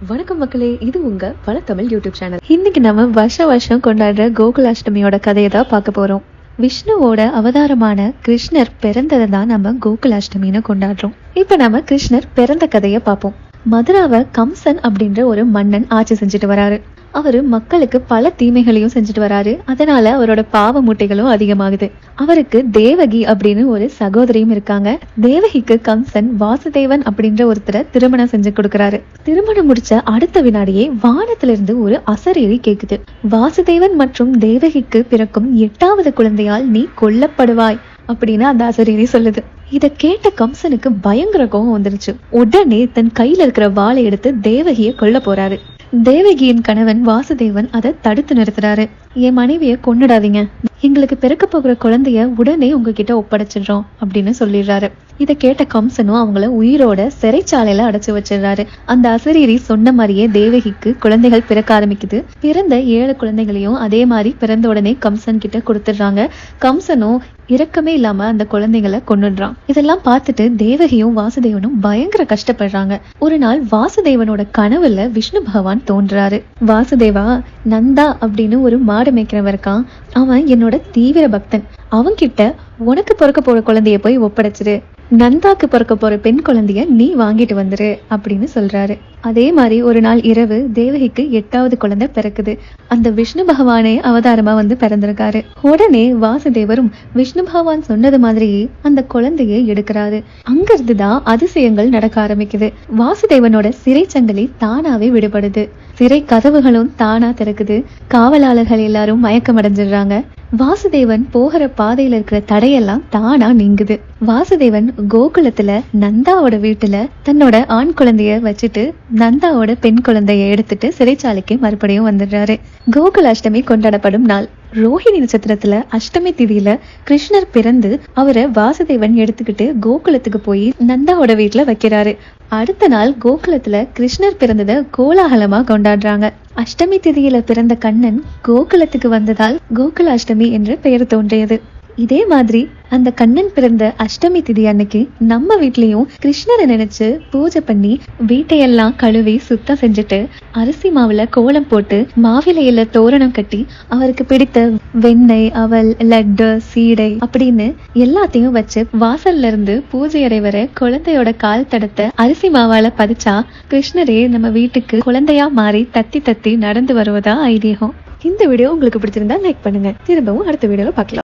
வணக்கம் மக்களே, இது உங்க தமிழ் யூடியூப் சேனல். இன்னைக்கு நம்ம வருஷம் கொண்டாடுற கோகுலாஷ்டமியோட கதையை தான் பார்க்க போறோம். விஷ்ணுவோட அவதாரமான கிருஷ்ணர் பிறந்ததை தான் நம்ம கோகுலாஷ்டமின்னு கொண்டாடுறோம். இப்ப நம்ம கிருஷ்ணர் பிறந்த கதையை பார்ப்போம். மதுராவை கம்சன் அப்படின்ற ஒரு மன்னன் ஆட்சி செஞ்சுட்டு வராரு. அவரு மக்களுக்கு பல தீமைகளையும் செஞ்சுட்டு வராரு. அதனால அவரோட பாவ மூட்டைகளும் அதிகமாகுது. அவருக்கு தேவகி அப்படின்னு ஒரு சகோதரியும் இருக்காங்க. தேவகிக்கு கம்சன் வாசுதேவன் அப்படின்ற ஒருத்தரை திருமணம் செஞ்சு கொடுக்கறாரு. திருமணம் முடிச்ச அடுத்த வினாடியே வானத்திலிருந்து ஒரு அசரீரி கேக்குது. வாசுதேவன் மற்றும் தேவகிக்கு பிறக்கும் 8வது குழந்தையால் நீ கொல்லப்படுவாய் அப்படின்னு அந்த அசரீரி சொல்லுது. இத கேட்ட கம்சனுக்கு பயங்கர கோபம் வந்துருச்சு. உடனே தன் கையில இருக்கிற வாளை எடுத்து தேவகியை கொல்ல போறாரு. தேவகியின் கணவன் வாசுதேவன் அதை தடுத்து நிறுத்துறாரு. என் மனைவிய கொன்னுடாதீங்க, எங்களுக்கு பிறக்க போகிற குழந்தைய உடனே உங்ககிட்ட ஒப்படைச்சிடுறோம் அப்படின்னு சொல்லிடுறாரு. இதை கேட்ட கம்சனும் அவங்கள உயிரோட சிறைச்சாலையில அடைச்சு வச்சிடுறாரு. அந்த அசரீரி சொன்ன மாதிரியே தேவகிக்கு குழந்தைகள் பிறக்க ஆரம்பிக்குது. பிறந்த 7 குழந்தைகளையும் அதே மாதிரி பிறந்த உடனே கம்சன் கிட்ட கொடுத்துடுறாங்க. கம்சனும் இரக்கமே இல்லாம அந்த குழந்தைகளை கொன்னுடுறான். இதெல்லாம் பார்த்துட்டு தேவகியும் வாசுதேவனும் பயங்கர கஷ்டப்படுறாங்க. ஒரு நாள் வாசுதேவனோட கனவுல விஷ்ணு பகவான் தோன்றாரு. வாசுதேவா, நந்தா அப்படின்னு ஒரு மாடு மேய்க்கிறவன் இருக்கான். அவன் என்னோட தீவிர பக்தன். அவன்கிட்ட உனக்கு பிறக்க போற குழந்தைய போய் ஒப்படைச்சிரு, நந்தாக்கு பிறக்க போற பெண் குழந்தைய நீ வாங்கிட்டு வந்துரு அப்படின்னு சொல்றாரு. அதே மாதிரி ஒரு நாள் இரவு தேவகிக்கு 8வது குழந்தை பிறக்குது. அந்த விஷ்ணு பகவானே அவதாரமா வந்து பிறந்திருக்காரு. உடனே வாசுதேவரும் விஷ்ணு பகவான் சொன்னது மாதிரியே அந்த குழந்தையை எடுக்கிறாரு. அங்கிருந்துதான் அதிசயங்கள் நடக்க ஆரம்பிக்குது. வாசுதேவனோட சிறை சங்கிலி தானாவே விடுபடுது. சிறை கதவுகளும் தானா திறக்குது. காவலாளர்கள் எல்லாரும் மயக்கம் அடைஞ்சிடுறாங்க. வாசுதேவன் போகிற பாதையில இருக்கிற தடையெல்லாம் தானா நீங்குது. வாசுதேவன் கோகுலத்துல நந்தாவோட வீட்டுல தன்னோட ஆண் குழந்தைய வச்சுட்டு நந்தாவோட பெண் குழந்தைய எடுத்துட்டு சிறைச்சாலைக்கு மறுபடியும் வந்துடுறாரு. கோகுலாஷ்டமி கொண்டாடப்படும் நாள் ரோஹிணி நட்சத்திரத்துல அஷ்டமி திதியில கிருஷ்ணர் பிறந்து அவரை வாசுதேவன் எடுத்துக்கிட்டு கோகுலத்துக்கு போய் நந்தாவோட வீட்டுல வைக்கிறாரு. அடுத்த நாள் கோகுலத்துல கிருஷ்ணர் பிறந்ததை கோலாகலமா கொண்டாடுறாங்க. அஷ்டமி திதியில பிறந்த கண்ணன் கோகுலத்துக்கு வந்ததால் கோகுலாஷ்டமி என்ற பெயர் தோன்றியது. இதே மாதிரி அந்த கண்ணன் பிறந்த அஷ்டமி திதி அன்னைக்கு நம்ம வீட்லயும் கிருஷ்ணரை நினைச்சு பூஜை பண்ணி வீட்டையெல்லாம் கழுவி சுத்தம் செஞ்சுட்டு அரிசி மாவுல கோலம் போட்டு மாவிலையில தோரணம் கட்டி அவருக்கு பிடித்த வெண்ணெய், அவல், லட்டு, சீடை அப்படின்னு எல்லாத்தையும் வச்சு வாசல்ல இருந்து பூஜை அறை வரை குழந்தையோட கால் தடத்தை அரிசி மாவால பதிச்சா கிருஷ்ணரே நம்ம வீட்டுக்கு குழந்தையா மாறி தத்தி தத்தி நடந்து வருவதா ஐதீகம். இந்த வீடியோ உங்களுக்கு பிடிச்சிருந்தா லைக் பண்ணுங்க. திரும்பவும் அடுத்த வீடியோல பார்க்கலாம்.